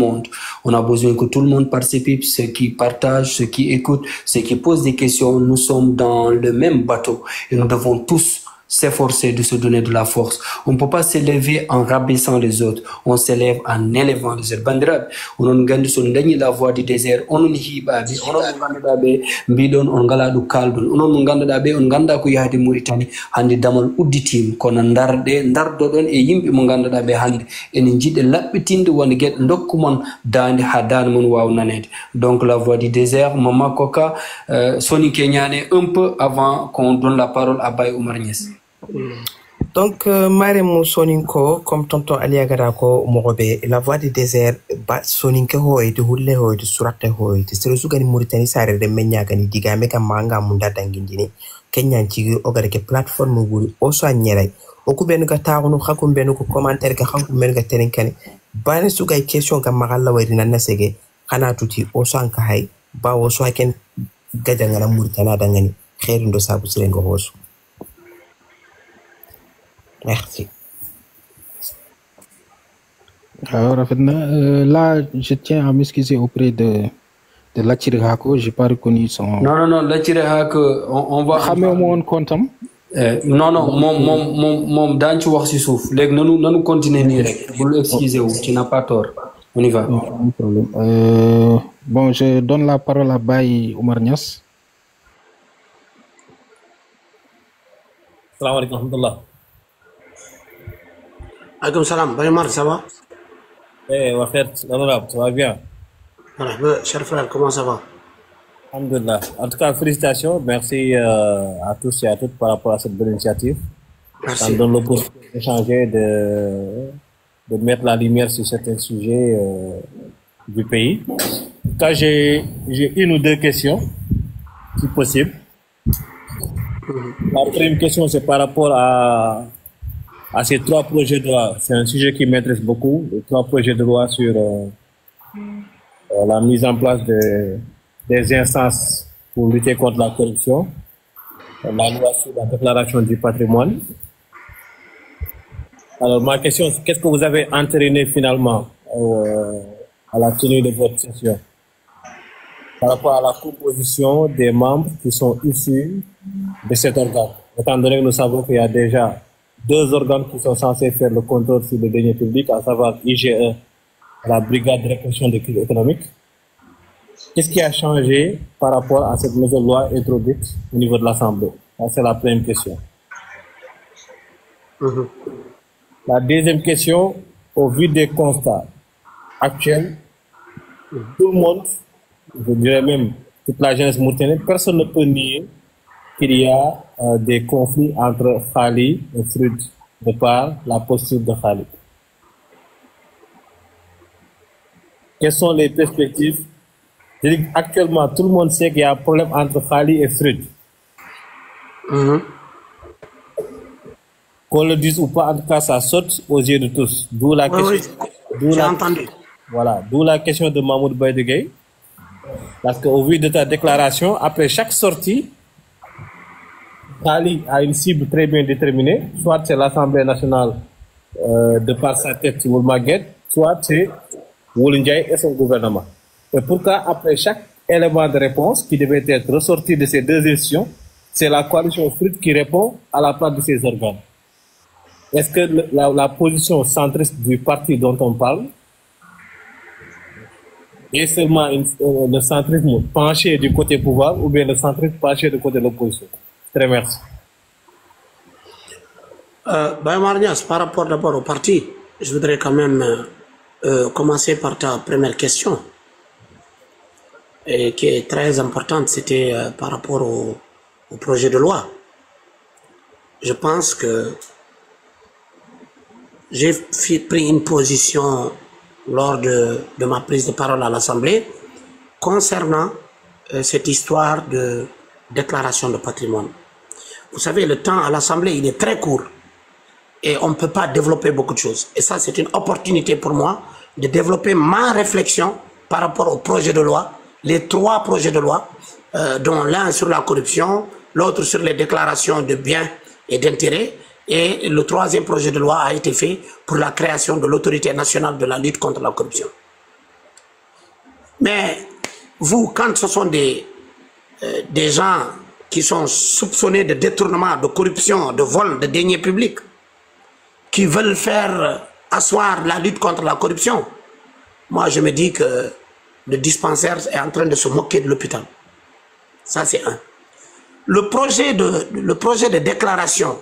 monde. On a besoin que tout le monde participe, ceux qui partagent, ceux qui écoutent, ceux qui posent des questions. Nous sommes dans le même bateau et nous devons tous s'efforcer de se donner de la force. On ne peut pas s'élever en rabaissant les autres. On s'élève en élevant les autres. Bandirab, on gandi son dañi la voix du désert, on hibabi, on ganda be mbidon on gala du kaldon, on ganda be on ganda ko yahde Mauritanie hande damal udditim kono ndardo don e yimbe mo ganda be hande en jide labbitinde woni get dokkumon dande ha dande mon waw nanede. Donc la voix du désert, Mama Koka, Soni Kenyane un peu avant qu'on donne la parole à Baye Oumar Niass. Donc, Maremo Soninko, comme tonton Ali Agarako Morobe, la voix du désert, Soninke Hoy, de Hulle Hoy, de Surate Hoy, de Serosugani Mauritanie, Sare de Menyagani, Digameka Manga Munda Dangindini, Kenyan Chigi, Ogareke plateforme Muguri, Oso Anyere, Okubenuka Taunu, Hakumbenuku, commentaire, Hakumbenuka Terenkani, Bane Sugai question Gamarala Wedina Nasege, Hana Tuti, Oso Ankahai, Ba Oso Aken Gadangana Mauritania Dangani, Herundo Sabu Sirengo Hoso. Merci. Alors, là, je tiens à m'excuser auprès de Lathir Hako. Je n'ai pas reconnu son... Non, Lathir Hako, on va... Non, mon dan ci wax ci souf légui nanu continuer ni rek bul excuser wu tu n'as pas tort, on y va. Non, pas de problème. Bon, je donne la parole à Baye Oumar Niass. Salam alaikum warahmatullah. Alaikum salam, Baye Oumar, ça va? Eh, honorable, ça va bien? Cher frère, comment ça va? Alhamdulillah. En tout cas, félicitations. Merci à tous et à toutes par rapport à cette bonne initiative. Merci. Ça me donne l'opportunité d'échanger, de mettre la lumière sur certains sujets du pays. En tout cas, j'ai une ou deux questions, si possible. La première question, c'est par rapport à ces trois projets de loi. C'est un sujet qui m'intéresse beaucoup. Les trois projets de loi sur la mise en place des instances pour lutter contre la corruption, la loi sur la déclaration du patrimoine. Alors, ma question, c'est qu'est-ce que vous avez entériné finalement à la tenue de votre session par rapport à la composition des membres qui sont issus de cet organe? Étant donné que nous savons qu'il y a déjà deux organes qui sont censés faire le contrôle sur les deniers publics, à savoir IGE, la Brigade de répression des crimes économiques. Qu'est-ce qui a changé par rapport à cette nouvelle loi introduite au niveau de l'Assemblée? C'est la première question. La deuxième question, au vu des constats actuels, tout le monde, je dirais même toute la jeunesse mauritanienne, personne ne peut nier qu'il y a des conflits entre Khali et Frud, de par la posture de Khali. Quelles sont les perspectives? Je dis actuellement, tout le monde sait qu'il y a un problème entre Khali et Frud. Qu'on le dise ou pas, en tout cas, ça saute aux yeux de tous. D'où la question. J'ai entendu. Voilà, d'où la question de Mahmoud Baïdegay. Parce qu'au vu de ta déclaration, après chaque sortie, Khali a une cible très bien déterminée. Soit c'est l'Assemblée nationale de par sa tête, Woulmaguet, soit c'est Woulindiaï et son gouvernement. Et pourquoi, après chaque élément de réponse qui devait être ressorti de ces deux institutions, c'est la coalition Frud qui répond à la place de ces organes? Est-ce que la position centriste du parti dont on parle est seulement le centrisme penché du côté pouvoir ou bien le centrisme penché du côté de l'opposition? Très merci. Baye Oumar Niass, par rapport d'abord au parti, je voudrais quand même commencer par ta première question, et qui est très importante. C'était par rapport au projet de loi. Je pense que j'ai pris une position lors de ma prise de parole à l'Assemblée concernant cette histoire de déclaration de patrimoine. Vous savez, le temps à l'Assemblée, il est très court et on ne peut pas développer beaucoup de choses. Et ça, c'est une opportunité pour moi de développer ma réflexion par rapport au projet de loi, les trois projets de loi, dont l'un sur la corruption, l'autre sur les déclarations de biens et d'intérêts, et le troisième projet de loi a été fait pour la création de l'autorité nationale de la lutte contre la corruption. Mais vous, quand ce sont des gens qui sont soupçonnés de détournement, de corruption, de vol, de deniers publics, qui veulent faire asseoir la lutte contre la corruption, moi je me dis que le dispensaire est en train de se moquer de l'hôpital. Ça c'est un. Le projet de déclaration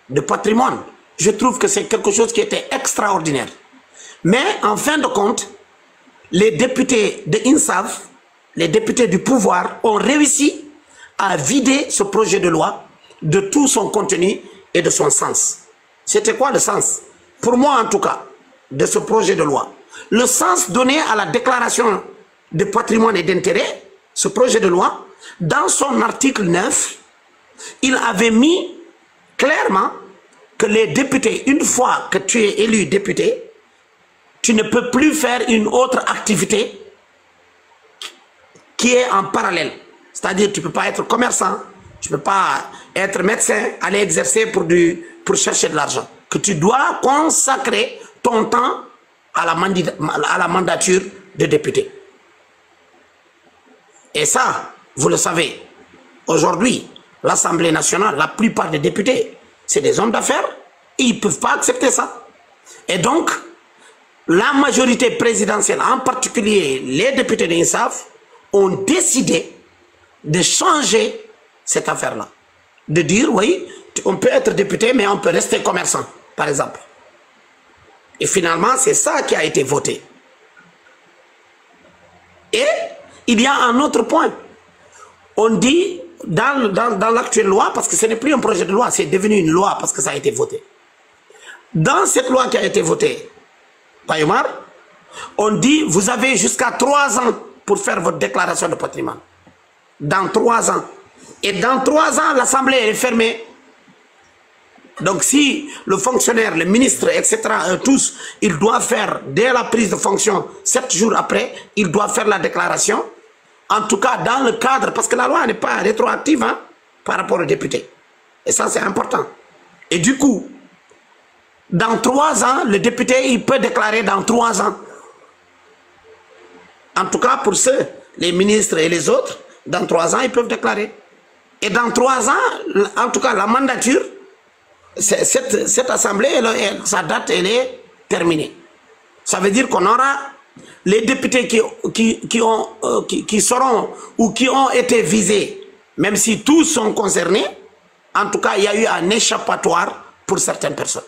de patrimoine, je trouve que c'est quelque chose qui était extraordinaire. Mais en fin de compte, les députés de INSAF, les députés du pouvoir, ont réussi à vider ce projet de loi de tout son contenu et de son sens. C'était quoi le sens? Pour moi en tout cas, de ce projet de loi. Le sens donné à la déclaration de patrimoine et d'intérêt, ce projet de loi, dans son article 9, il avait mis clairement que les députés, une fois que tu es élu député, tu ne peux plus faire une autre activité qui est en parallèle. C'est-à-dire tu ne peux pas être commerçant, tu ne peux pas être médecin, aller exercer pour chercher de l'argent. Que tu dois consacrer ton temps à la mandature de député. Et ça, vous le savez, aujourd'hui, l'Assemblée nationale, la plupart des députés, c'est des hommes d'affaires et ils ne peuvent pas accepter ça. Et donc, la majorité présidentielle, en particulier les députés de l'INSAF, ont décidé de changer cette affaire-là. De dire, oui, on peut être député, mais on peut rester commerçant, par exemple. Et finalement, c'est ça qui a été voté. Et il y a un autre point. On dit, dans l'actuelle loi, parce que ce n'est plus un projet de loi, c'est devenu une loi parce que ça a été voté. Dans cette loi qui a été votée, Payomar, on dit, vous avez jusqu'à 3 ans pour faire votre déclaration de patrimoine. Dans 3 ans. Et dans 3 ans, l'Assemblée est fermée. Donc si le fonctionnaire, le ministre, etc., tous, ils doivent faire, dès la prise de fonction, 7 jours après, ils doivent faire la déclaration. En tout cas, dans le cadre, parce que la loi n'est pas rétroactive hein, par rapport aux députés. Et ça, c'est important. Et du coup, dans 3 ans, le député, il peut déclarer dans 3 ans. En tout cas, pour ceux, les ministres et les autres, dans 3 ans, ils peuvent déclarer. Et dans 3 ans, en tout cas, la mandature, cette assemblée, sa date, elle est terminée. Ça veut dire qu'on aura les députés qui seront ou qui ont été visés, même si tous sont concernés, en tout cas, il y a eu un échappatoire pour certaines personnes.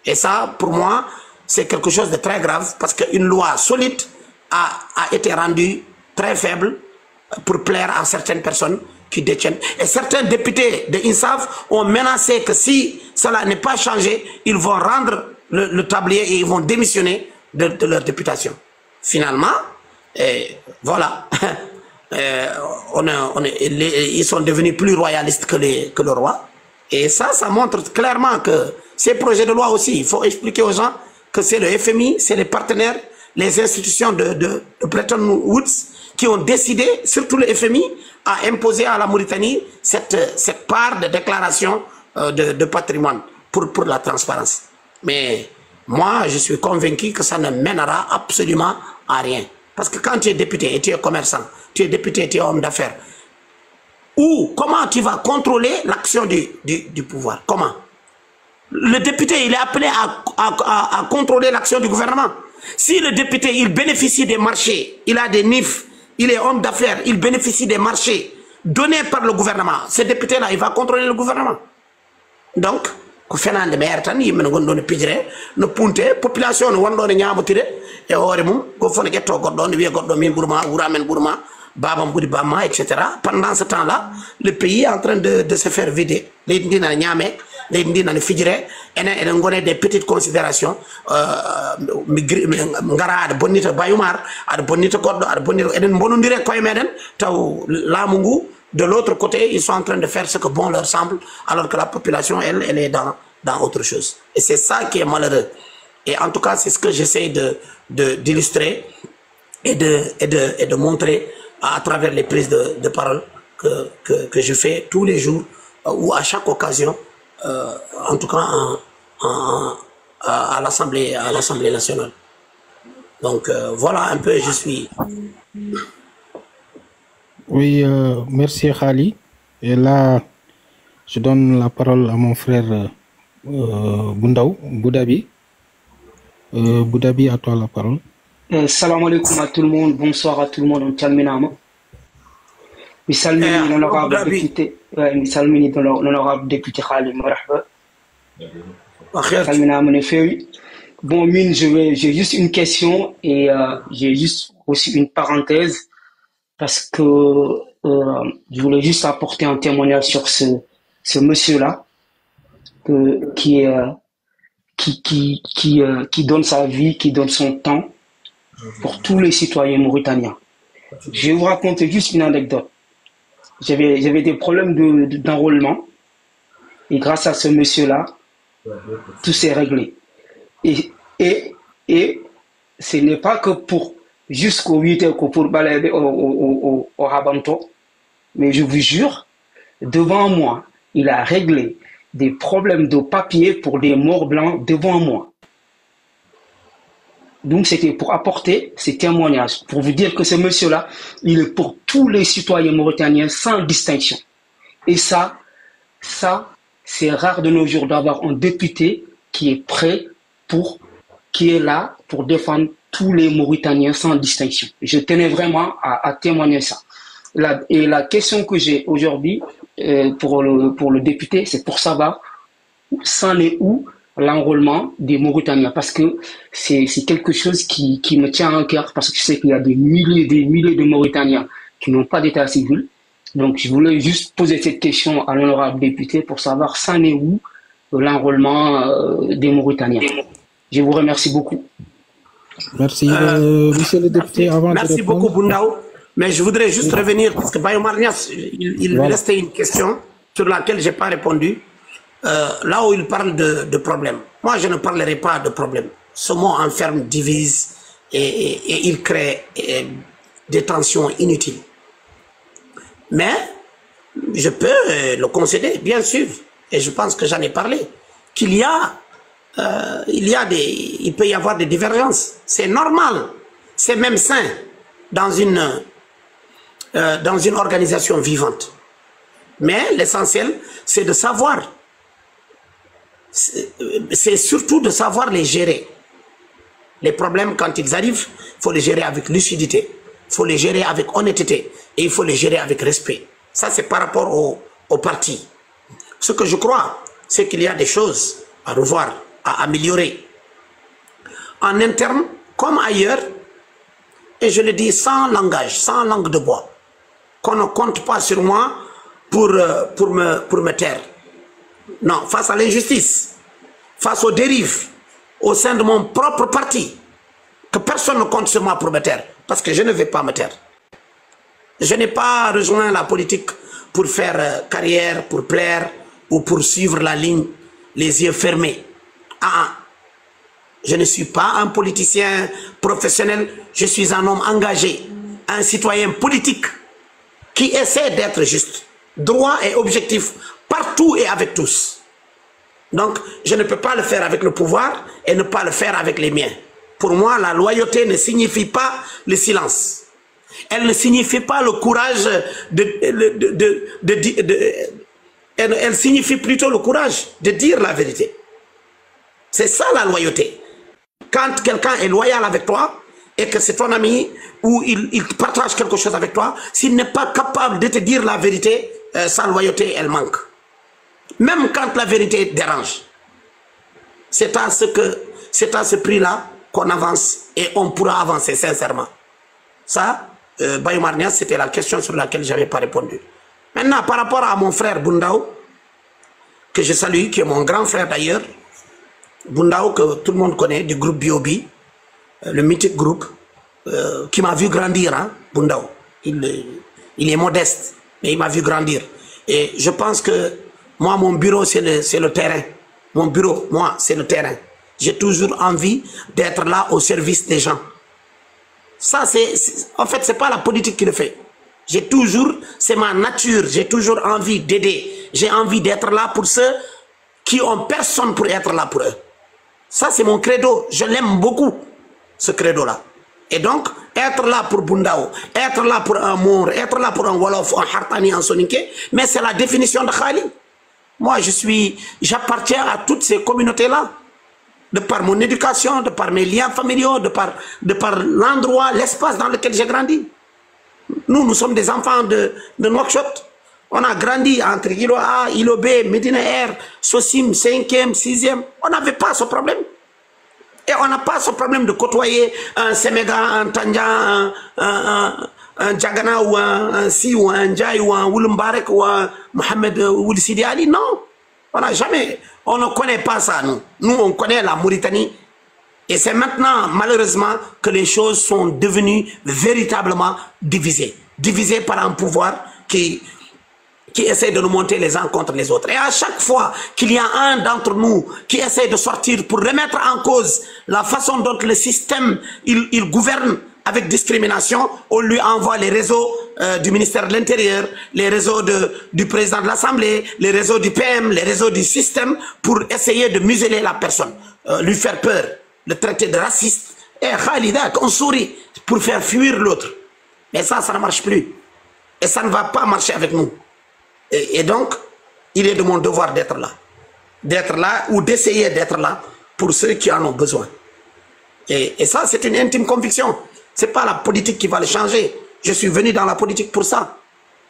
Et ça, pour moi, c'est quelque chose de très grave parce qu'une loi solide a été rendue très faible pour plaire à certaines personnes qui détiennent. Et certains députés de INSAF ont menacé que si cela n'est pas changé, ils vont rendre le tablier et ils vont démissionner de leur députation. Finalement, voilà, ils sont devenus plus royalistes que le roi. Et ça montre clairement que ces projets de loi aussi, il faut expliquer aux gens que c'est le FMI, c'est les partenaires, les institutions de Bretton Woods qui ont décidé, surtout le FMI, à imposer à la Mauritanie cette part de déclaration de patrimoine pour la transparence. Mais moi, je suis convaincu que ça ne mènera absolument à rien. Parce que quand tu es député et tu es commerçant, tu es député et tu es homme d'affaires, comment tu vas contrôler l'action du pouvoir? Comment? Le député, il est appelé à contrôler l'action du gouvernement. Si le député, il bénéficie des marchés, il a des NIF, il est homme d'affaires, il bénéficie des marchés donnés par le gouvernement, ce député-là, il va contrôler le gouvernement. Donc, ko fenande maire tan yimɓe no gonɗo no pijre no punte population no wonɗo no ñamotire e hoore mum ko fof no ƴetto goɗɗo no wiya goɗɗo min ɓuurma wuura men ɓuurma babam ɓuuri bamma etc. Pendant ce temps là le pays est en train de se faire vider leydi ndi nana ñaame leydi ndi nana fijire enen eɗen gone des petites considérations gara aɗa bonnita bayumar aɗa bonnita goɗɗo aɗa bonnita eɗen bonodire koye meɗen taw laamu ngu. De l'autre côté, ils sont en train de faire ce que bon leur semble, alors que la population, elle est dans autre chose. Et c'est ça qui est malheureux. Et en tout cas, c'est ce que j'essaie d'illustrer et de montrer à travers les prises de parole que je fais tous les jours ou à chaque occasion, en tout cas à l'Assemblée nationale. Donc voilà un peu, je suis... Oui, merci Khali. Et là, je donne la parole à mon frère Bundaou, Boudabi. Boudabi, à toi la parole. Salam alaikum à tout le monde, bonsoir à tout le monde, on calme. Mi salmini l'honorable député, mi salmini l'honorable député Khali Marhaba. Calmina mon effet. Bon, mine, j'ai juste une question et j'ai juste aussi une parenthèse parce que je voulais juste apporter un témoignage sur ce monsieur-là qui donne sa vie, qui donne son temps pour tous les citoyens mauritaniens. Je vais vous raconter juste une anecdote. J'avais des problèmes d'enrôlement et grâce à ce monsieur-là, tout s'est réglé. Et ce n'est pas que pour jusqu'au 8 heures pour balader au Rabanto, mais je vous jure, devant moi, il a réglé des problèmes de papier pour des morts blancs devant moi. Donc c'était pour apporter ces témoignages, pour vous dire que ce monsieur-là, il est pour tous les citoyens mauritaniens sans distinction. Et ça, c'est rare de nos jours d'avoir un député qui est prêt qui est là pour défendre tous les Mauritaniens sans distinction. Je tenais vraiment à témoigner ça. Et la question que j'ai aujourd'hui pour le député, c'est pour savoir c'en est où l'enrôlement des Mauritaniens, parce que c'est quelque chose qui me tient à cœur, parce que je sais qu'il y a des milliers de Mauritaniens qui n'ont pas d'état civil. Donc je voulais juste poser cette question à l'honorable député pour savoir c'en est où l'enrôlement des Mauritaniens. Je vous remercie beaucoup. Merci, monsieur le député. Merci beaucoup, Bundaou. Mais je voudrais juste revenir, parce que Bayo Marnias, il restait une question sur laquelle je n'ai pas répondu. Là où il parle de problèmes. Moi, je ne parlerai pas de problèmes. Ce mot enferme, divise et il crée des tensions inutiles. Mais je peux le concéder, bien sûr, et je pense que j'en ai parlé, qu'il y a il peut y avoir des divergences. C'est normal, c'est même sain dans une organisation vivante. Mais l'essentiel, c'est de savoir. C'est surtout de savoir les gérer. Les problèmes, quand ils arrivent, il faut les gérer avec lucidité, il faut les gérer avec honnêteté et il faut les gérer avec respect. Ça, c'est par rapport au parti. Ce que je crois, c'est qu'il y a des choses à revoir, à améliorer. En interne, comme ailleurs, et je le dis sans langage, sans langue de bois, qu'on ne compte pas sur moi pour me taire. Non, face à l'injustice, face aux dérives, au sein de mon propre parti, que personne ne compte sur moi pour me taire, parce que je ne vais pas me taire. Je n'ai pas rejoint la politique pour faire carrière, pour plaire, ou pour suivre la ligne, les yeux fermés. Je ne suis pas un politicien professionnel, je suis un homme engagé, un citoyen politique qui essaie d'être juste, droit et objectif, partout et avec tous. Donc, je ne peux pas le faire avec le pouvoir et ne pas le faire avec les miens. Pour moi, la loyauté ne signifie pas le silence. Elle ne signifie pas le courage elle signifie plutôt le courage de dire la vérité. C'est ça la loyauté. Quand quelqu'un est loyal avec toi et que c'est ton ami ou il partage quelque chose avec toi, s'il n'est pas capable de te dire la vérité, sa loyauté, elle manque. Même quand la vérité dérange. C'est à ce prix-là qu'on avance et on pourra avancer sincèrement. Ça, Bayo Marnias, c'était la question sur laquelle je n'avais pas répondu. Maintenant, par rapport à mon frère Bundaou, que je salue, qui est mon grand frère d'ailleurs, Bundaou, que tout le monde connaît, du groupe Biobi, le mythique groupe, qui m'a vu grandir, hein, Bundaou. Il est modeste, mais il m'a vu grandir. Et je pense que moi, mon bureau, c'est le terrain. Mon bureau, moi, c'est le terrain. J'ai toujours envie d'être là au service des gens. Ça, en fait, c'est pas la politique qui le fait. J'ai toujours, c'est ma nature, j'ai toujours envie d'aider. J'ai envie d'être là pour ceux qui ont personne pour être là pour eux. Ça, c'est mon credo. Je l'aime beaucoup, ce credo-là. Et donc, être là pour Bundao, être là pour un Mour, être là pour un Wolof, un Hartani, un Soninké, mais c'est la définition de Khali. Moi, j'appartiens à toutes ces communautés-là, de par mon éducation, de par mes liens familiaux, de par l'endroit, l'espace dans lequel j'ai grandi. Nous sommes des enfants de Nouakchott. On a grandi entre Ilo A, Ilo B, Medina Air, Sosim, 5e, 6e. On n'avait pas ce problème. Et on n'a pas ce problème de côtoyer un Séméga, un Tanja, un Djagana ou un Si ou un Ndjaï ou un Woulumbarek ou un Mohamed Ould Sidi Ali. Non, on n'a jamais. On ne connaît pas ça, nous. Nous, on connaît la Mauritanie. Et c'est maintenant, malheureusement, que les choses sont devenues véritablement divisées. Divisées par un pouvoir qui essaie de nous monter les uns contre les autres. Et à chaque fois qu'il y a un d'entre nous qui essaie de sortir pour remettre en cause la façon dont le système il gouverne avec discrimination, on lui envoie les réseaux du ministère de l'Intérieur, les réseaux du président de l'Assemblée, les réseaux du PM, les réseaux du système pour essayer de museler la personne, lui faire peur, le traiter de raciste. Et Khalidak, on sourit pour faire fuir l'autre. Mais ça ne marche plus. Et ça ne va pas marcher avec nous. Et donc, il est de mon devoir d'être là. D'être là ou d'essayer d'être là pour ceux qui en ont besoin. Et ça, c'est une intime conviction. Ce n'est pas la politique qui va le changer. Je suis venu dans la politique pour ça.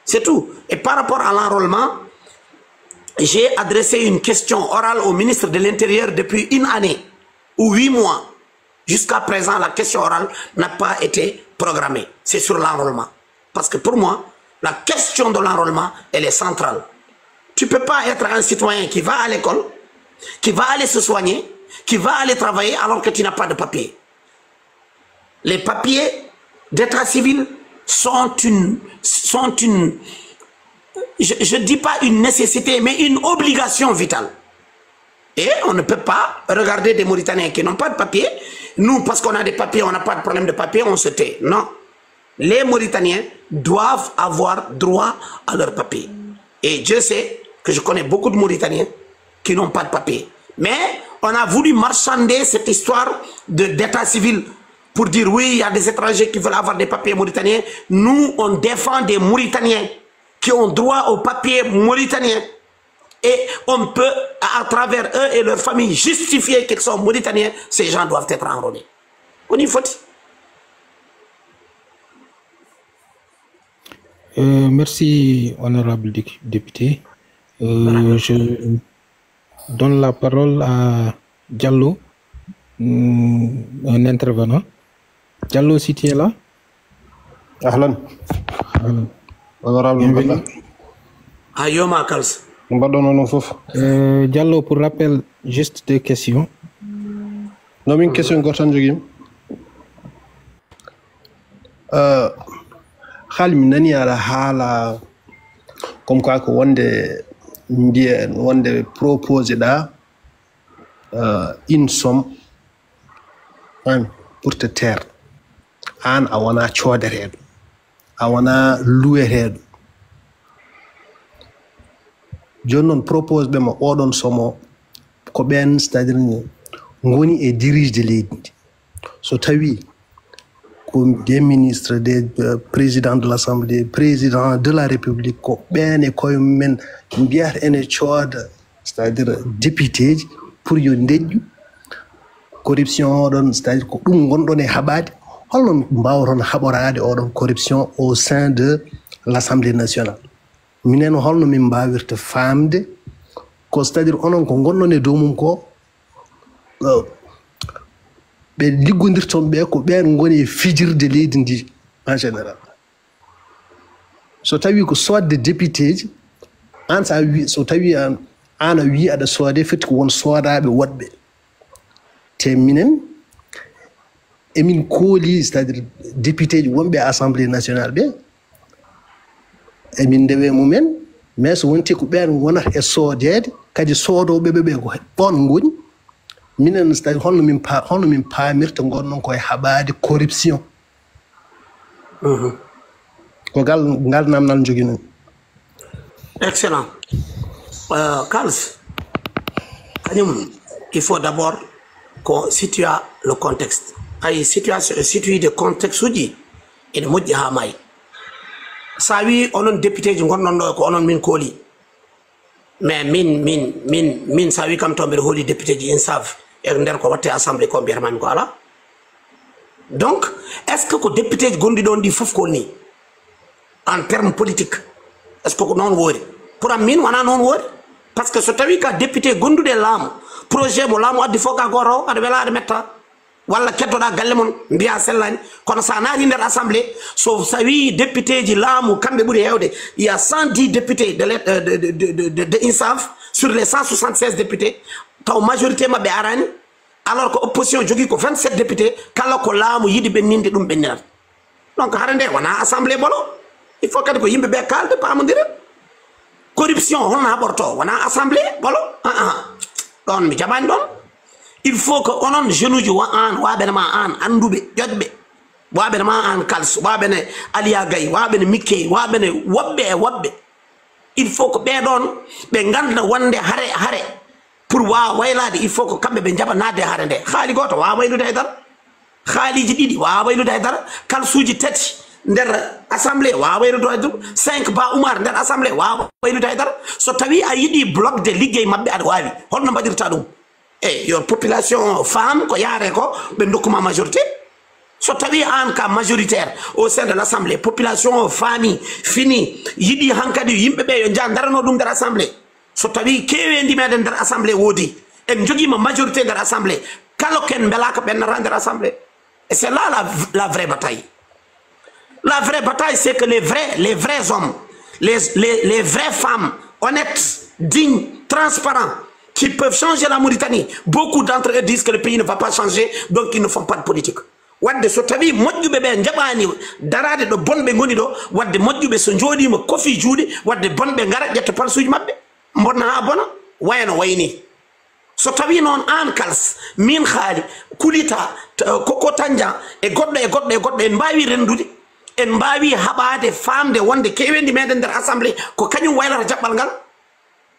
C'est tout. Et par rapport à l'enrôlement, j'ai adressé une question orale au ministre de l'Intérieur depuis 1 année ou 8 mois. Jusqu'à présent, la question orale n'a pas été programmée. C'est sur l'enrôlement. Parce que pour moi, la question de l'enrôlement, elle est centrale. Tu ne peux pas être un citoyen qui va à l'école, qui va aller se soigner, qui va aller travailler alors que tu n'as pas de papier. Les papiers d'état civil sont une je ne dis pas une nécessité, mais une obligation vitale. Et on ne peut pas regarder des Mauritaniens qui n'ont pas de papier. Nous, parce qu'on a des papiers, on n'a pas de problème de papier, on se tait. Non. Les Mauritaniens doivent avoir droit à leurs papiers. Et Dieu sait que je connais beaucoup de Mauritaniens qui n'ont pas de papiers. Mais on a voulu marchander cette histoire d'état civil pour dire oui, il y a des étrangers qui veulent avoir des papiers mauritaniens. Nous, on défend des Mauritaniens qui ont droit aux papiers mauritaniens. Et on peut, à travers eux et leurs familles, justifier qu'ils sont Mauritaniens. Ces gens doivent être enrôlés. On y faut. Merci, honorable député. Je donne la parole à Diallo, un intervenant. Diallo, si tu es là. Ahlan. Honorable Mbanda. Ayoma Kals. Diallo, pour rappel, juste 2 questions. Non, une question gortan jogim. Khali mi nani ala haala comme quoi ko wonde mbiye wonde proposé da une somme pour te taire an a wana codereeɗo a wana luweteeɗo joni noon propose ɓe mo oɗon somo ko ɓen c'est à dire ni ngoni e dirige de leydi ndi so tawi des ministres, des présidents de l'Assemblée, présidents de la République, c'est-à-dire députés, pour une corruption, c'est-à-dire corruption au sein de l'Assemblée nationale. C'est-à-dire ɓe liggodirton ɓe ko ɓen goni fijirde leydi ndi en général so tawi ko sodde député ji an sa wi so tawi an a wi aɗa soode foti ko won soodaɓe woɗɓe te minen emin kooli c'est à dire député ji wonɓe assemblée nationale ɓe emin ndewe mumen mais so wonti ko ɓen wonata e soodede kadi soodoɓeɓe ɓe ko ɓon goni minen c'est-à-dire holno min paamirta gonnon koye haɓade corruption ko ngal namdal jogui noon. Excellent. Kals, il faut d'abord qu'on situe le contexte. ay situation situde contexte uji ene moƴƴi ha maayi sa wi onon député ji gonnon ɗo ko onon min kooli mais min sa wi kam to mbiɗa hooli député ji INSAF e nder ko watte assemblée ko mbiyatmami ko ala donc est ce que ko député ji gonɗi ɗon ɗi fof kolni en terme politique est ce que ko noon woori pour am min wona noon woori par ce que so tawi ka député gonduɗe laamu projet mo laamu addi fof ka goto aɗa wela aɗa metta walla keddoɗa galle mon mbiya sellani kono sa naati nder assemblée so wi député ji laamu kamɓe ɓuuri hewde il y a 110 députés de INSAF sur les 176 députés taw majorité mabɓe arani alors que opposition jogui ko 27 députés kala ko laamu yiɗi ɓenninde ɗum ɓennirat donc hara nde wona assemblée bolo il faut kadi ko yimɓeɓe kalde pamodira corruption holno haɓorto wona assemblée bolo ɗon mi jaɓani ɗon il faut que onon jeune uji an waɓene ma an anduɓe ƴoƴɓe waɓene ma an kals waɓene Aliya Gaye waɓene Mikkey waɓene woɓɓe e woɓɓe il faut que ɓeɗon ɓe ganda wonde hare pour wawa waylade il faut que kamɓe ɓe jaɓa nadde hare nde haali goto wawa waylude haydara haaliji ɗiɗi wawa waylude haydara kalsuji tati nder assemblée wawa waylude haydara 5 ba Oumar nder assemblée wawa waylude haydara so tawi a yiiɗi bloc de liggey mabɓe aɗa wawi holno mbaɗirta ɗum e yo population femme ko yaare ko ɓe dokkuma majorité so tawi an ka majoritaire au sein de l'assemblée population famille fini yiɗi hankkadi yimɓeɓe yo jaa darano ɗum nder assemblée so tawi kewendi meɗen nder assemblée woodi en joguima majorité nder assemblée kala ken belaka ɓennata nder assemblée et c'est là la vraie bataille. La vraie bataille, c'est que les vrais hommes, les vraies femmes honnêtes, dignes, transparents, qui peuvent changer la Mauritanie, beaucoup d'entre eux disent que le pays ne va pas changer, donc ils ne font pas de politique. Wadde so tawi moƴƴuɓe ɓe jaɓani darade ɗo bonɓe goni ɗo wadde moƴƴuɓe so jooɗima kofi juuɗe wadde bonɓe gara ƴetta palsuji maɓɓe bonna ha bona wayno wayni so tawi noon an kals min haali kulita koko tanja e goɗɗo en mbawi rendude en mbawi haɓade famde wonde kewendi meɗen nder assemblée ko kañum waylata jaɓɓal ngal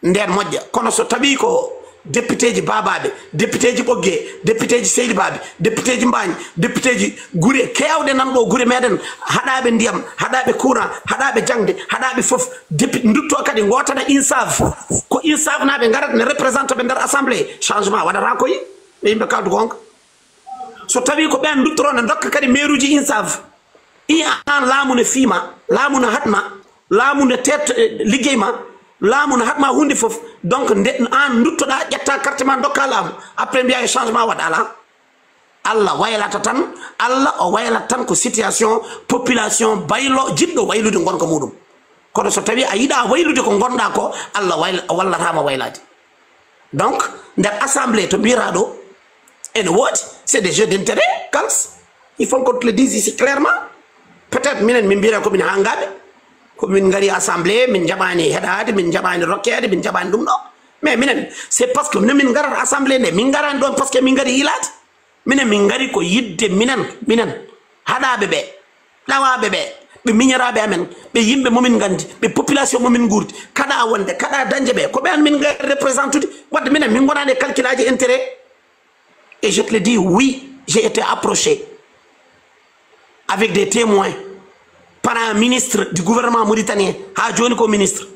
nden moƴƴa kono so tawi ko député ji babaɓe député ji ɓoggue député ji seydi baɓe député ji mbagne député ji guure kewɗe nanɗo guure meɗen haɗaɓe ndiyam haɗaɓe courant haɗaɓe jangde haɗaɓe foof dutto kadi gotana INSAF ko INSAF naɓe garat ne représente ɓe nder assemblée changement waɗata koyi ɓe yimɓe kaldu gonga so tawi ko ɓen duttoro ne dokka kadi maire uji INSAF an laamu ne fiima laamu ne hatma laamu ne tet liggey ma laamu ne hatma hunde fof donc an duttoɗa ƴetta carte ma dokka laamu après mbiya e changement waɗa ala Allah waylata tan Allah o waylata tan ko situation population baylo jiɗɗo waylude gonka muɗum kono so tawi a yiɗa waylude ko gonɗa ko Allah wallatama waylade donc nder assemblée to mbira ɗo ene woodi c'est des jeux d'intérêt kals il faut qu'on te le dise ici clairement peut-être minen min mbira komin hangaɓe komin gari assemblée min jaɓani heɗade min jaɓani rokkede min jaɓani ɗum ɗo mais minen c'est parce que min garat assemblée nde min garani ɗon parce que min gari yilade minen min gari ko yidde minen haɗaɓe ɓe ɗawaɓe ɓe miñiraɓe amen ɓe yimɓe momin gandi ɓe population momin gurdi kaɗa wonde kaɗa dañde ɓe ko ɓen min gari représentude wadde minen min gonani e calcul aji intérêt et je te le dis oui j'ai été approché avec des témoins par un ministre du gouvernement mauritanien, ha joni ko ministre,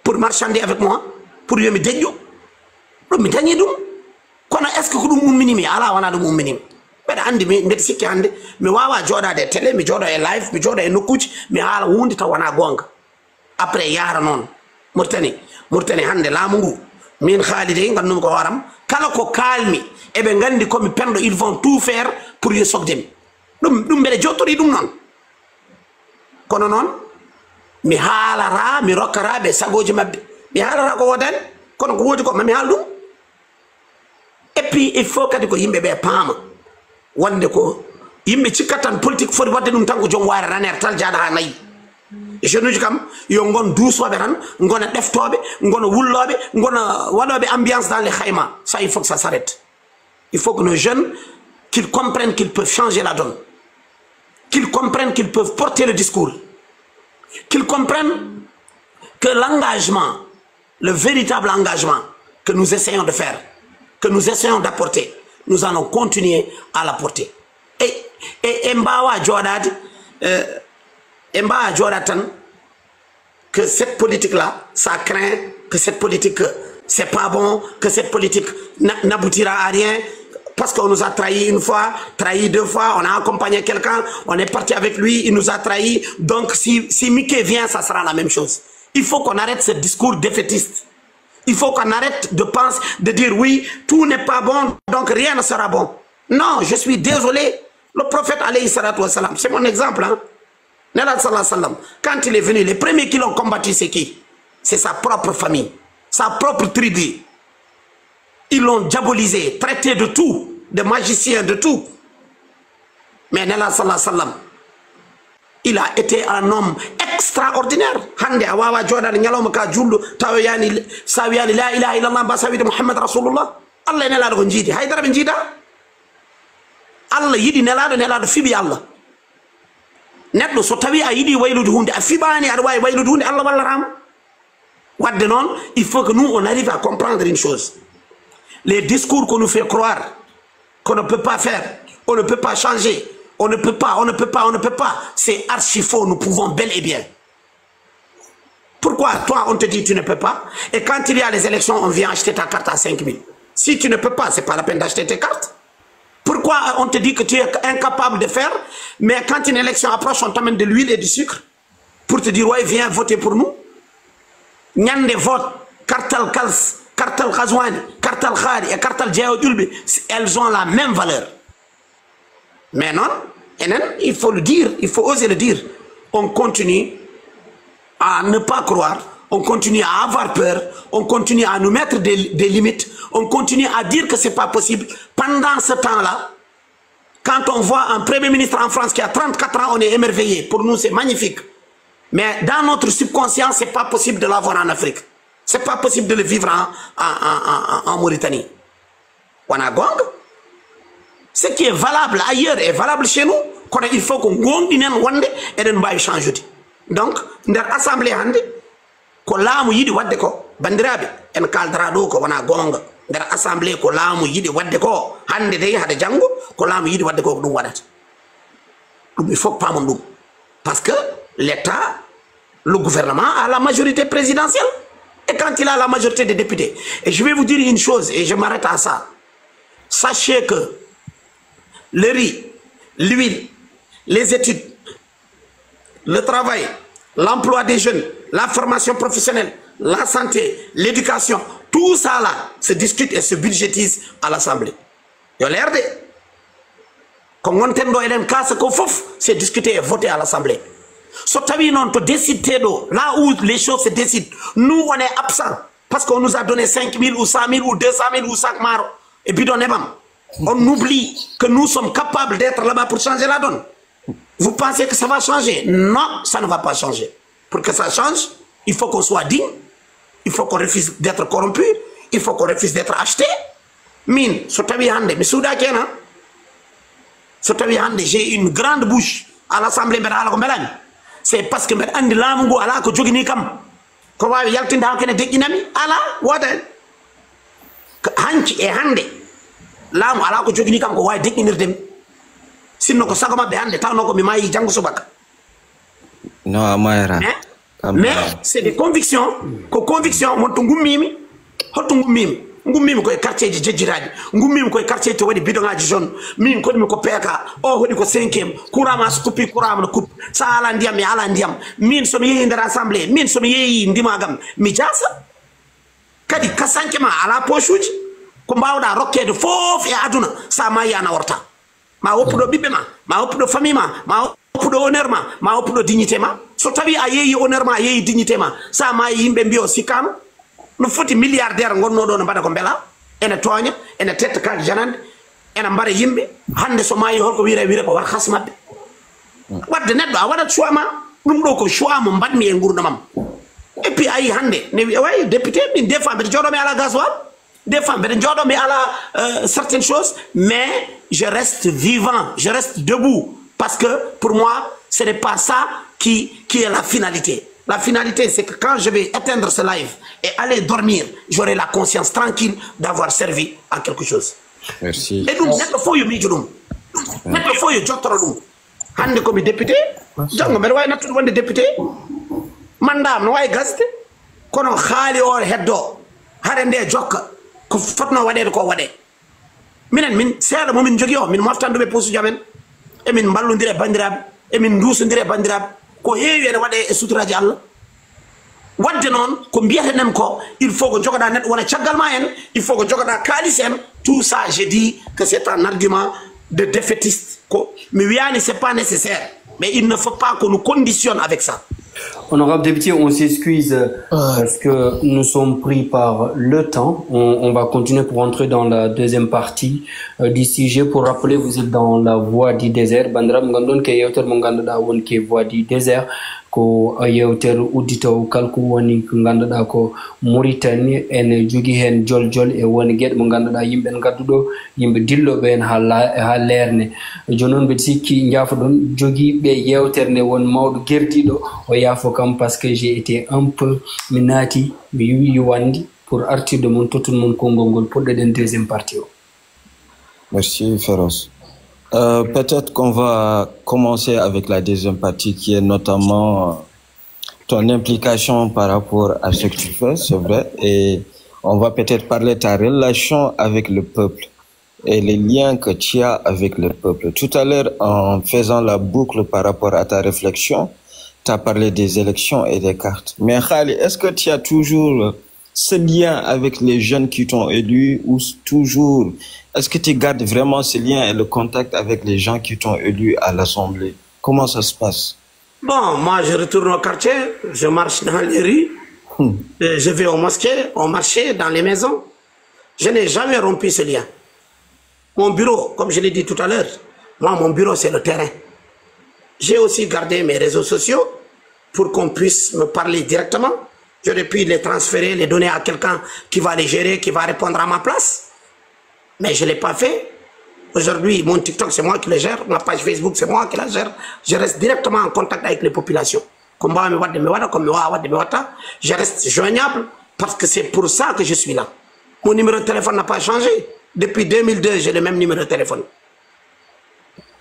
pour marchander avec moi, pour yomi deƴƴo ɗum mi dañi ɗum kono est ce que ko ɗum umminimi ala wona ɗum umminimi mbeɗa andi mbeɗa sikki hande mi wawa joɗade e télé mi jooɗo e live mi jooɗo e nokkuji mi haala hunde taw wona gonga après yara noon Mauritanie hande laamu ngu min haalide gandumi ko hooram kala ko kalmi eɓe gandi komi penɗo ils vont tout faire pour yo sogdemi ɗum mbeɗa jottori ɗum noon kono noon mi haalara mi rokkata ɓe sagoji mabɓe mi haalata ko wodani kono ko woodi ko mami haal ɗum et puis il faut kadi ko yimɓe ɓe paama wonde ko yimɓe cikkat tan politique foti wadde ɗum tan ko joom waare ranere tal jaaɗa ha nayyi jeune uji kam yo gon duusoɓe tan gona ɗeftoɓe gona wulloɓe gona waɗoɓe ambiance dans les khayma ça il faut que ça s'arrête il faut que nos jeunes qu'ils comprennent qu'ils peuvent changer la donne qu'ils comprennent qu'ils peuvent porter le discours, qu'ils comprennent que l'engagement, le véritable engagement que nous essayons de faire, que nous essayons d'apporter, nous allons continuer à la porter. Et Mbawa Jordan, que cette politique-là, ça craint, que cette politique, c'est pas bon, que cette politique n'aboutira à rien, parce qu'on nous a trahis une fois, trahi deux fois, on a accompagné quelqu'un, on est parti avec lui, il nous a trahis, donc si Mickey vient, ça sera la même chose. Il faut qu'on arrête ce discours défaitiste. Il faut qu'on arrête de penser, de dire oui, tout n'est pas bon, donc rien ne sera bon. Non, je suis désolé. Le prophète alayhi salatu wassalam, c'est mon exemple. Hein? Quand il est venu, les premiers qui l'ont combattu, c'est qui? C'est sa propre famille, sa propre tribu. Ils l'ont diabolisé, traité de tout, de magicien, de tout. Mais Nala sallallahu alayhi wa sallam, il a été un homme extraordinaire. Hande awawa Jordan nyalom ka jullu tawiyani sawiyani la ilaha illallah ba sawidi Muhammad Rasulullah. Allah nela do njidi haydara be njida. Allah yidi nela do fibi Allah. Neddo so tawi a yidi waylude hunde a fibani ad way waylude hunde Allah walla ram. Wadde non, il faut que nous on arrive à comprendre une chose. Les discours qu'on nous fait croire qu'on ne peut pas faire, on ne peut pas changer, on ne peut pas, c'est archi faux, nous pouvons bel et bien. Pourquoi toi on te dit tu ne peux pas, et quand il y a les élections on vient acheter ta carte à 5 000. Si tu ne peux pas, c'est pas la peine d'acheter tes cartes. Pourquoi on te dit que tu es incapable de faire, mais quand une élection approche on t'amène de l'huile et du sucre pour te dire ouais viens voter pour nous. Nyande vote, cartel Kals, cartel Khazouani, cartel Khari et cartel Djao Dulbi, elles ont la même valeur. Mais non, il faut le dire, il faut oser le dire. On continue à ne pas croire, on continue à avoir peur, on continue à nous mettre des limites, on continue à dire que c'est pas possible. Pendant ce temps-là, quand on voit un premier ministre en France qui a 34 ans, on est émerveillé. Pour nous, c'est magnifique. Mais dans notre subconscient, c'est pas possible de l'avoir en Afrique. C'est pas possible de le vivre en Mauritanie. Wanagong, ce qui est valable ailleurs est valable chez nous. Il faut qu'on gondine wande et de nous changer. Donc, dans l'assemblée handi, ko laamu yidi wadde ko bandirabe en kaldra do ko wana gonga der assemblée ko laamu yidi wadde ko hande dey hade jango ko laamu yidi wadde ko dum wadata il faut pas mon dum parce que l'état, le gouvernement a la majorité présidentielle et quand il a la majorité des députés, et je vais vous dire une chose et je m'arrête à ça, sachez que le riz, l'huile, les études, le travail, l'emploi des jeunes, la formation professionnelle, la santé, l'éducation, tout ça là se discute et se budgétise à l'Assemblée. Yo l'air de quand on tendo elen casse ko fof, c'est discuté et voté à l'Assemblée. Sotavi non to décide là où les choses se décident. Nous on est absent parce qu'on nous a donné 5 000 ou 100 000 ou 200 000 ou 5 maro et puis on oublie que nous sommes capables d'être là-bas pour changer la donne. Vous pensez que ça va changer? Non, ça ne va pas changer. Pour que ça change, il faut qu'on soit digne, il faut qu'on refuse d'être corrompu, il faut qu'on refuse d'être acheté. Mine, j'ai une grande bouche à l'Assemblée, c'est parce que andi lamungo ala ko jogini kam ko wawi yaltinde hankene deƴƴinami ala wodan hanci e hande laamu ala ko jogini kam ko wawi deƴƴinirdemi sinno ko sago mabɓe hande tawno ko mi mayi janggo subaka no mayra mais c'est des convictions ko conviction mon to gummimi holto gummimi koye quartier ji jejjiraji gummimi koye quartier to waɗi bidongaji jaune min koɗimi ko peeka o hoɗi ko 5e courant ma so kuppi courant ma no coupe sa ala ndiyam mi ala ndiyam min somi yeehi nder assemblée min somi yeehi ndimagam mi jasa kadi kasanke ma ala poche uji ko mbawɗa rokkede foof e aduna sa mayi a naworta ma woppuɗo ɓiɓɓe ma woppuɗo famille ma woppuɗo honneur ma woppuɗo dignité ma so tawi a yeehi honneur ma a yeehi dignité ma sa mayi yimɓe mbiyo sikkano no foti milliardaire gonnoɗo no mbaɗa ko beela ene tooña ene tetta kaake janande ene mbaɗa yimɓe hande so mayi holko wiire ko war has mabɓe wadde neɗɗo a waɗat choix ma ɗum ɗo ko choix mo mbaɗmi e gurdamam et puis ayi hande ne wi way député min des fois mbeɗa jooɗomi ala gasoil des fois mbeɗa jooɗomi ala certaines choses mais je reste vivant, je reste debout parce que pour moi ce n'est pas ça qui est la finalité. La finalité, c'est que quand je vais éteindre ce live et aller dormir, j'aurai la conscience tranquille d'avoir servi à quelque chose. Merci. Et donc, neɗɗo fof yo miijo ɗum. Neɗɗo fof yo jottoro ɗum. Hannde komi député, janngo mbeɗa waawi nattude wonde député. Mandat no waawi gasde. Kono haali o heddoo. Hare nde jokka. Ko fotnoo waɗeede ko waɗee. Minen min seeɗa momin jogii o, min moftan ɗum e posuji amen. Emin ballondira e banndiraaɓe. Emin nduusondira e banndiraaɓe. Ko heewi ene waɗee e suturaaji Allah. Wadde noon ko mbiyatenen ko il faut que jogoɗa neɗɗo wona caggal ma en, il faut que jogoɗa kaalis en. Tout ça je dis que c'est un argument de défaitiste. Mais wiyani c'est pas nécessaire, mais il ne faut pas qu'on nous conditionne avec ça. Honorable député, on s'excuse parce que nous sommes pris par le temps. On va continuer pour entrer dans la deuxième partie du sujet. Pour rappeler, vous êtes dans la voie du désert. Bandra Mgandon ke yewter mo ganduɗa won ke voie du désert ko yewter udditowo kalko woni ko ganduɗa ko Mauritanie ene jogi hen joljol e woni gueɗe mo ganduɗa yimɓe gadduɗo yimɓe dilloɓe hen ha lerne joni noon mbeɗa sikki jaafoɗon jogiiɓe yewtere nde won mawɗo gerdiɗo o yaafo kam par ce que j'ai été un peu mi naati mi yiwandi pour artirde mon tottude mon konngol ngol poɗɗoɗen deuxième partie o. Merci Féroce. Peut-être qu'on va commencer avec la deuxième partie qui est notamment ton implication par rapport à ce que tu fais, c'est vrai, et on va peut-être parler de ta relation avec le peuple et les liens que tu as avec le peuple. Tout à l'heure, en faisant la boucle par rapport à ta réflexion, tu as parlé des élections et des cartes. Mais Khali, est-ce que tu as toujours ce lien avec les jeunes qui t'ont élu ou toujours... Est-ce que tu gardes vraiment ce lien et le contact avec les gens qui t'ont élu à l'Assemblée? Comment ça se passe? Bon, moi je retourne au quartier, je marche dans les rues, je vais aux mosquées, au marché, dans les maisons. Je n'ai jamais rompu ce lien. Mon bureau, comme je l'ai dit tout à l'heure, moi mon bureau c'est le terrain. J'ai aussi gardé mes réseaux sociaux pour qu'on puisse me parler directement. J'aurais pu les transférer, les donner à quelqu'un qui va les gérer, qui va répondre à ma place. Mais je ne l'ai pas fait. Aujourd'hui, mon TikTok, c'est moi qui le gère. Ma page Facebook, c'est moi qui la gère. Je reste directement en contact avec les populations. Je reste joignable parce que c'est pour ça que je suis là. Mon numéro de téléphone n'a pas changé. Depuis 2002, j'ai le même numéro de téléphone.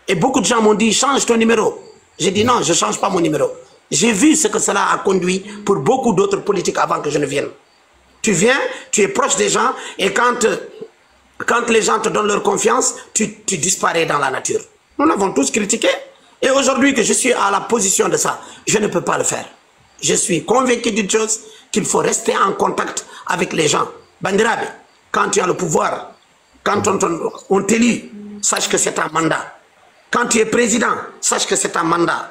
Et beaucoup de gens m'ont dit, change ton numéro. J'ai dit non, je ne change pas mon numéro. J'ai vu ce que cela a conduit pour beaucoup d'autres politiques avant que je ne vienne. Tu viens, tu es proche des gens et quand les gens te donnent leur confiance, tu disparais dans la nature. Nous l'avons tous critiqué. Et aujourd'hui que je suis à la position de ça, je ne peux pas le faire. Je suis convaincu d'une chose, qu'il faut rester en contact avec les gens. Bandirabe, quand tu as le pouvoir, quand on t'élit, sache que c'est un mandat. Quand tu es président, sache que c'est un mandat.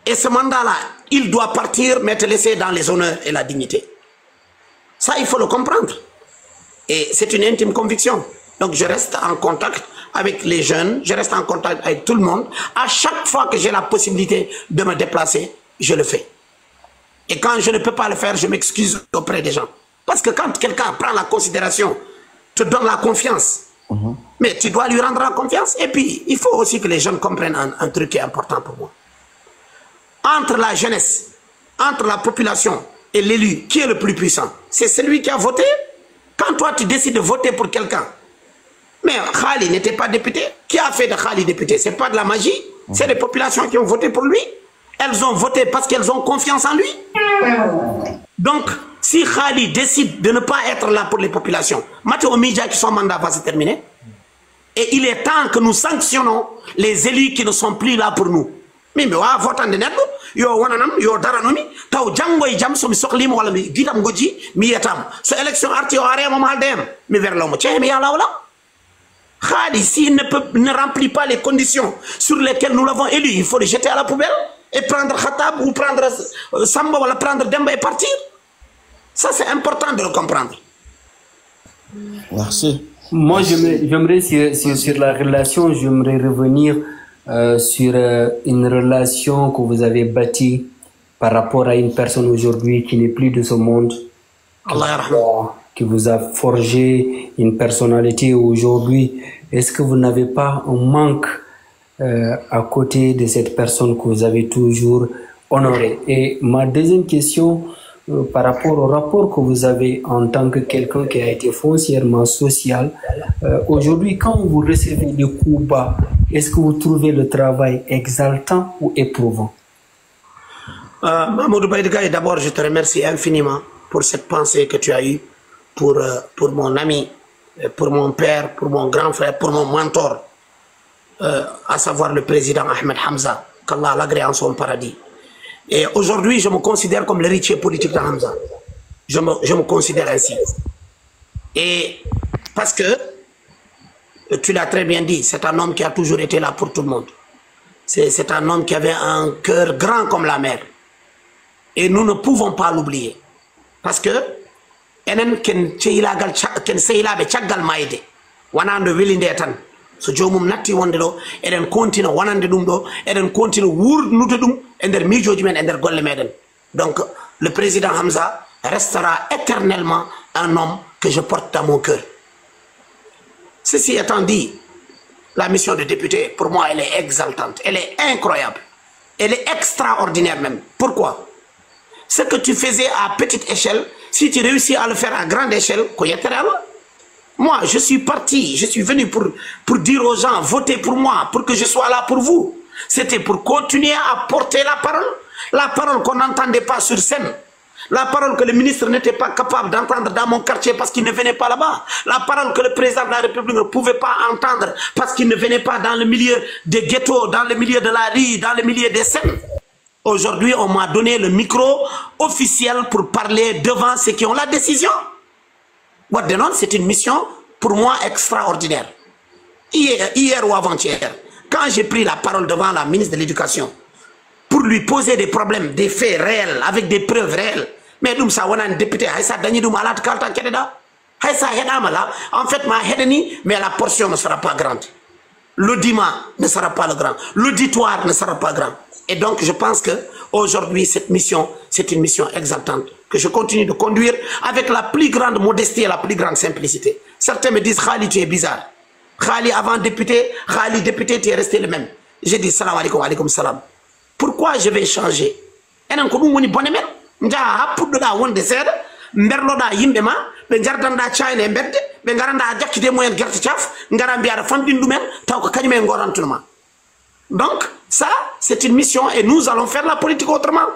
Et ce mandat-là, il doit partir, mais te laisser dans les honneurs et la dignité. Ça, il faut le comprendre. Et c'est une intime conviction. Donc je reste en contact avec les jeunes, je reste en contact avec tout le monde. À chaque fois que j'ai la possibilité de me déplacer, je le fais. Et quand je ne peux pas le faire, je m'excuse auprès des gens. Parce que quand quelqu'un prend la considération, te donne la confiance, mais tu dois lui rendre la confiance. Et puis, il faut aussi que les jeunes comprennent un truc qui est important pour moi. Entre la jeunesse, entre la population et l'élu, qui est le plus puissant? C'est celui qui a voté. Quand toi, tu décides de voter pour quelqu'un, mais Khali n'était pas député. Qui a fait de Khali député? Ce n'est pas de la magie. C'est les populations qui ont voté pour lui. Elles ont voté parce qu'elles ont confiance en lui. Donc, si Khali décide de ne pas être là pour les populations, Mathieu Midja qui son mandat va se terminer. Et il est temps que nous sanctionnons les élus qui ne sont plus là pour nous. Mais votant de netto, yo wananam, yo daranomi, taw jango e jam so mi soklima wala mi gitam goji, mi yetam. So élection arti o arema mal dem, mi verlo mo mi yala wala. Khali, s'il ne remplit pas les conditions sur lesquelles nous l'avons élu, il faut le jeter à la poubelle et prendre Khatab ou prendre Samba ou prendre Demba et partir. Ça, c'est important de le comprendre. Merci. Moi, j'aimerais sur la relation, j'aimerais revenir sur une relation que vous avez bâtie par rapport à une personne aujourd'hui qui n'est plus de ce monde, qui vous a forgé une personnalité aujourd'hui. Est-ce que vous n'avez pas un manque à côté de cette personne que vous avez toujours honorée? Et ma deuxième question, par rapport au rapport que vous avez en tant que quelqu'un qui a été foncièrement social. Aujourd'hui, quand vous recevez le coup bas, est-ce que vous trouvez le travail exaltant ou éprouvant? Mahmoud Baïdgaï, d'abord, je te remercie infiniment pour cette pensée que tu as eue pour mon ami, pour mon père, pour mon grand frère, pour mon mentor, à savoir le président Ahmed Hamza, qu'Allah l'agrée en son paradis. Et aujourd'hui, je me considère comme l'héritier politique de Hamza. Je me considère ainsi. Et parce que, tu l'as très bien dit, c'est un homme qui a toujours été là pour tout le monde. C'est un homme qui avait un cœur grand comme la mer. Et nous ne pouvons pas l'oublier. Parce que, enen ken ceilagal ken sehilaɓe caggal mayde wonande welinde tan so jomum natti wonde ɗo eɗen continue wonande ɗum ɗo eɗen continue wurnude ɗum e nder miijoji men e nder golle meɗen. Donc le président Hamza restera éternellement un homme que je porte dans mon cœur. Ceci étant dit, la mission de député pour moi elle est exaltante, elle est incroyable, elle est extraordinaire même. Pourquoi? Ce que tu faisais à petite échelle, si tu réussis à le faire à grande échelle, moi, je suis parti, je suis venu pour dire aux gens, votez pour moi, pour que je sois là pour vous. C'était pour continuer à porter la parole qu'on n'entendait pas sur scène, la parole que le ministre n'était pas capable d'entendre dans mon quartier parce qu'il ne venait pas là-bas, la parole que le président de la République ne pouvait pas entendre parce qu'il ne venait pas dans le milieu des ghettos, dans le milieu de la rue, dans le milieu des scènes. Aujourd'hui, on m'a donné le micro officiel pour parler devant ceux qui ont la décision. C'est une mission pour moi extraordinaire. Hier ou avant-hier, quand j'ai pris la parole devant la ministre de l'Éducation pour lui poser des problèmes, des faits réels, avec des preuves réelles, mais nous sommes un député, en fait, mais la portion ne sera pas grande. L'audimat ne sera pas le grand. L'auditoire ne sera pas grand. Et donc, je pense qu'aujourd'hui, cette mission, c'est une mission exaltante que je continue de conduire avec la plus grande modestie et la plus grande simplicité. Certains me disent, Khali, tu es bizarre. Khali, avant député, Khali, député, tu es resté le même. J'ai dit, salam alaikum, alaikum salam. Pourquoi je vais changer? Merloda yimbe ma be jardanda China mbedde be garanda jakkite moyen gerte tiaf ngara biara fandindu men taw ko kanyume ngorantuma. Donc ça c'est une mission et nous allons faire la politique autrement.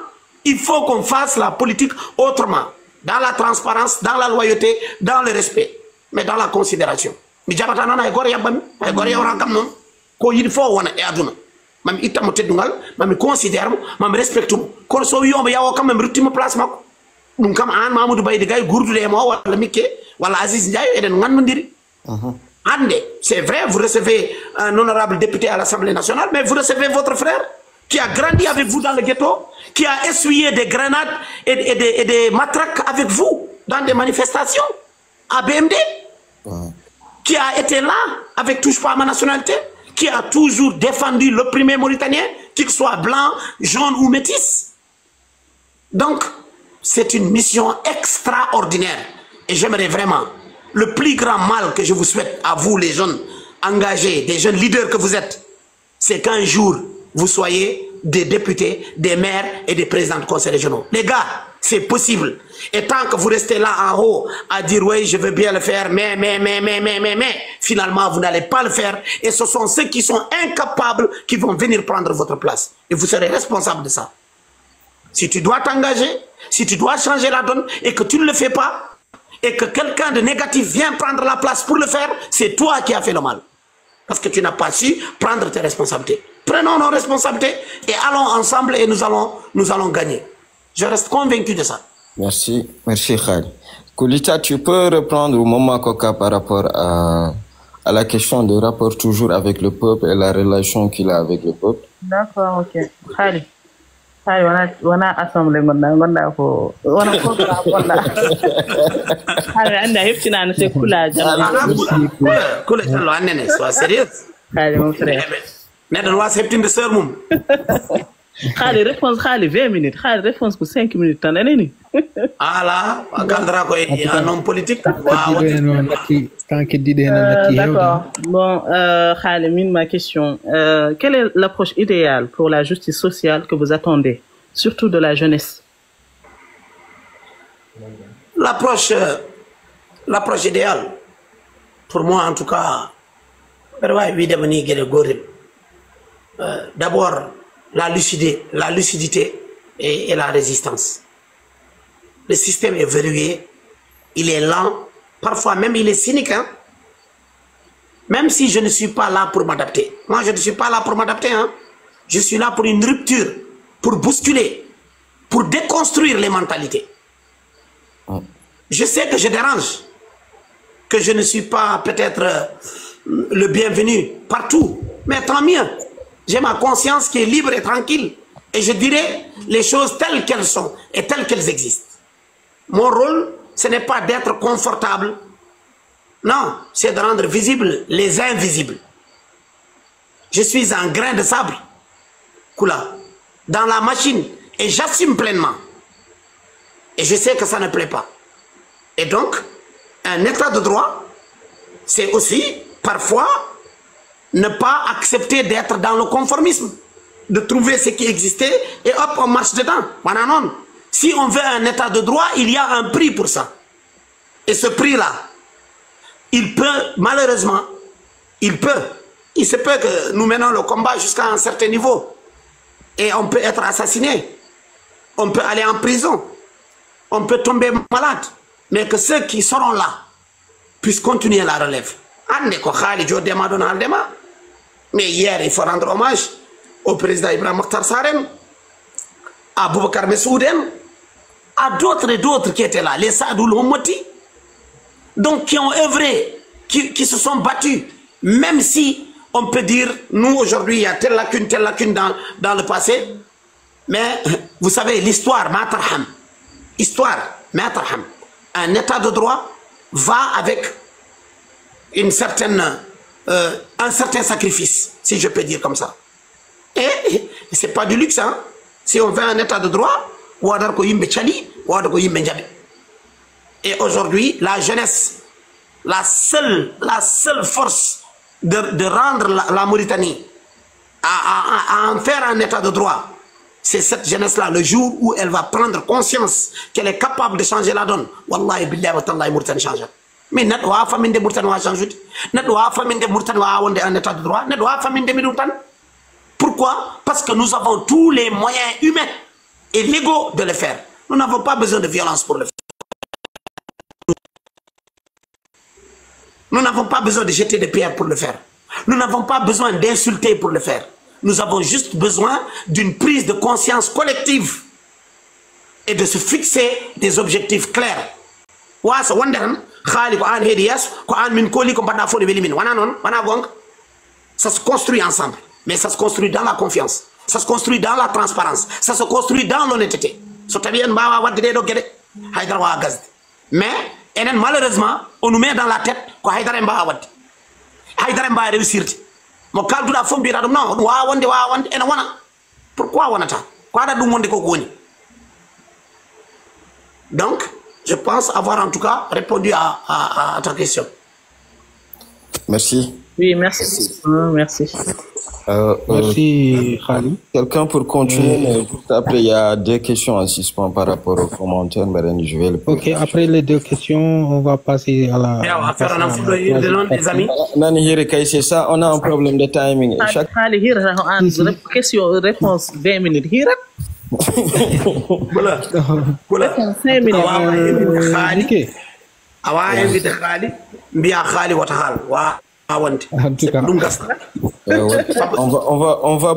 Il faut qu'on fasse la politique autrement, dans la transparence, dans la loyauté, dans le respect, mais dans la considération. Mi jabata non ay gore yabam ay gore yoran kam non ko yidi fo wona e aduna mam itamo teddungal mam considère mam respecte ko so yomba yawo kam mam ruttimo place makko. Nous comme an Mamadou Baïdgaï gourdoulé mo wala Mické wala Aziz Ndiaye eden ngandondiri ande c'est vrai vous recevez un honorable député à l'Assemblée nationale mais vous recevez votre frère qui a grandi avec vous dans le ghetto, qui a essuyé des grenades et des matraques avec vous dans des manifestations à BMD, qui a été là avec touche pas à ma nationalité, qui a toujours défendu l'opprimé mauritanien, qu'il soit blanc, jaune ou métis. Donc c'est une mission extraordinaire. Et j'aimerais vraiment, le plus grand mal que je vous souhaite à vous les jeunes engagés, des jeunes leaders que vous êtes, c'est qu'un jour, vous soyez des députés, des maires et des présidents de conseils régionaux. Les gars, c'est possible. Et tant que vous restez là en haut à dire oui, je veux bien le faire, mais, finalement, vous n'allez pas le faire. Et ce sont ceux qui sont incapables qui vont venir prendre votre place. Et vous serez responsable de ça. Si tu dois t'engager, si tu dois changer la donne et que tu ne le fais pas, et que quelqu'un de négatif vient prendre la place pour le faire, c'est toi qui as fait le mal. Parce que tu n'as pas su prendre tes responsabilités. Prenons nos responsabilités et allons ensemble et nous allons gagner. Je reste convaincu de ça. Merci Khali. Koulita, tu peux reprendre au moment Koka par rapport à la question de rapport toujours avec le peuple et la relation qu'il a avec le peuple. D'accord, ok. Khali. wana assemblée gonda ko wana programme gonda hare anda heftinana se kula kula jallo annene sois sérieux hare mon frère nedon was heftinde sœur mum hare réponse hare 20 minutes hare réponse ko 5 minutes tan neni ala gandra ko un homme politique d'accord bon Khalimine, ma question quelle est l'approche idéale pour la justice sociale que vous attendez surtout de la jeunesse? L'approche idéale, pour moi en tout cas, d'abord la lucidité et la résistance. Le système est verrouillé, il est lent, parfois même il est cynique. Hein? Même si je ne suis pas là pour m'adapter. Moi, je ne suis pas là pour m'adapter. Hein? Je suis là pour une rupture, pour bousculer, pour déconstruire les mentalités. Je sais que je dérange, que je ne suis pas peut-être le bienvenu partout, mais tant mieux. J'ai ma conscience qui est libre et tranquille. Et je dirai les choses telles qu'elles sont et telles qu'elles existent. Mon rôle, ce n'est pas d'être confortable. Non, c'est de rendre visibles les invisibles. Je suis un grain de sable, Kula, dans la machine, et j'assume pleinement. Et je sais que ça ne plaît pas. Et donc, un état de droit, c'est aussi, parfois, ne pas accepter d'être dans le conformisme, de trouver ce qui existait, et hop, on marche dedans. Non. Si on veut un état de droit, il y a un prix pour ça. Et ce prix-là, il peut, malheureusement, il se peut que nous menons le combat jusqu'à un certain niveau. Et on peut être assassiné. On peut aller en prison. On peut tomber malade. Mais que ceux qui seront là puissent continuer la relève. Mais hier, il faut rendre hommage au président Ibrahim Mokhtar Sarem, à Boubacar Messouden, à d'autres et d'autres qui étaient là, les Sadoul Hommoti, donc qui ont œuvré, qui se sont battus, même si on peut dire, nous aujourd'hui, il y a telle lacune dans le passé, mais vous savez, l'histoire, Matarham, un état de droit va avec un certain sacrifice, si je peux dire comme ça. Et c'est pas du luxe, hein. Si on veut un état de droit, et aujourd'hui, la jeunesse, la seule force de rendre la Mauritanie à en faire un état de droit, c'est cette jeunesse-là, le jour où elle va prendre conscience qu'elle est capable de changer la donne. Wallahi billahi wa tallahi Mauritanie change. Mais net wa famine de Mauritanie wa changer. Net wa famine de Mauritanie wa wonde un état de droit. Net wa famine de Mauritanie. Pourquoi? Parce que nous avons tous les moyens humains et légaux de le faire. Nous n'avons pas besoin de violence pour le faire. Nous n'avons pas besoin de jeter des pierres pour le faire. Nous n'avons pas besoin d'insulter pour le faire. Nous avons juste besoin d'une prise de conscience collective et de se fixer des objectifs clairs. Ça se construit ensemble, mais ça se construit dans la confiance, ça se construit dans la transparence, ça se construit dans l'honnêteté. Mais malheureusement, on nous met dans la tête que Haïdara Mba a réussi. Mo kalduda fo mbira dum non wa wonde ena wana pourquoi wonata ko ada dum wonde ko goni. Donc je pense avoir en tout cas répondu à ta question. Merci. Oui, merci. Merci. Merci Khali. Quelqu'un pour continuer, mais après il y a deux questions en suspens par rapport aux commentaires, mais je vais le poser. Ok, après les deux questions, on va passer à la... on va faire un enfant des amis. C'est ça, on a un problème de timing. Khali, question-réponse 20 minutes. Voilà. 5 minutes. Awa invité Khali, mbia Khali wata hal wa awante. En tout cas. On va